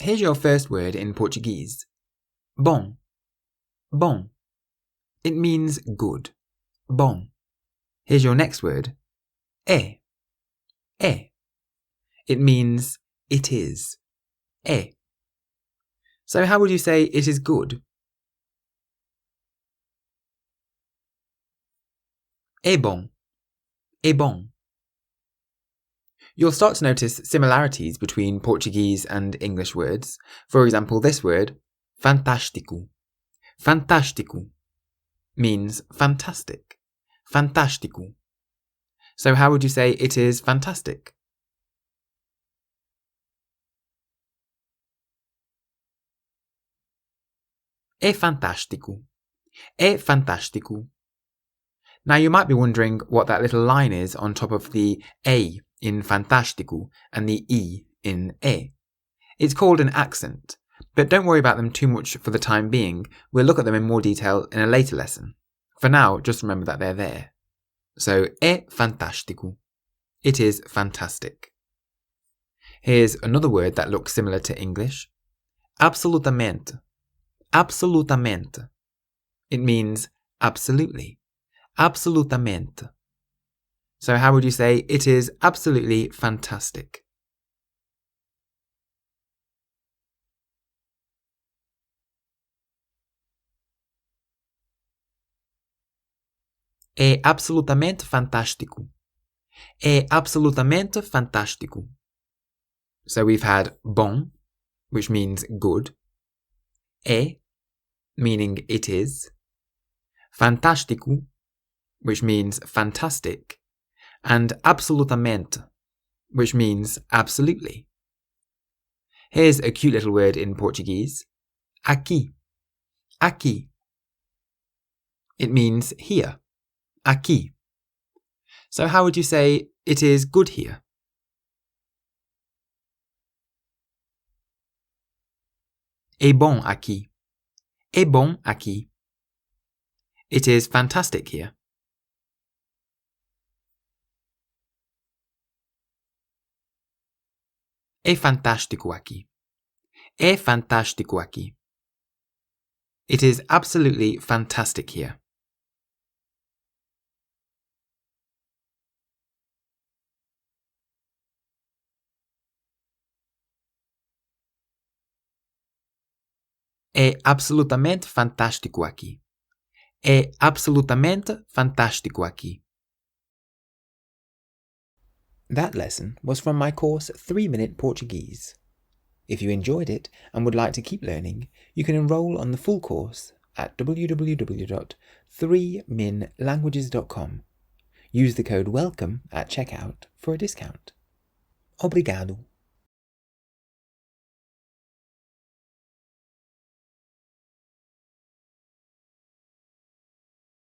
Here's your first word in Portuguese. Bom. Bom. It means good. Bom. Here's your next word. É. É. It means it is. É. So how would you say it is good? É bom. É bom. You'll start to notice similarities between Portuguese and English words. For example, this word, fantástico. Fantástico means fantastic. Fantástico. So how would you say it is fantastic? É fantástico. É fantástico. Now you might be wondering what that little line is on top of the A in fantástico and the E in é. It's called an accent, but don't worry about them too much for the time being. We'll look at them in more detail in a later lesson. For now, just remember that they're there. So, é fantástico. It is fantastic. Here's another word that looks similar to English. Absolutamente. Absolutamente. It means absolutely. Absolutamente. So how would you say it is absolutely fantastic? É absolutamente fantástico. É absolutamente fantástico. So we've had bom, which means good. É, meaning it is. Fantástico, which means fantastic. And absolutamente, which means absolutely. Here's a cute little word in Portuguese. Aqui. Aqui. It means here. Aqui. So how would you say it is good here? É bom aqui. É bom aqui. It is fantastic here. É fantástico aqui. É fantástico aqui. It is absolutely fantastic here. É absolutamente fantástico aqui. É absolutamente fantástico aqui. That lesson was from my course 3-Minute Portuguese. If you enjoyed it and would like to keep learning, you can enroll on the full course at www.3minlanguages.com. Use the code WELCOME at checkout for a discount. Obrigado.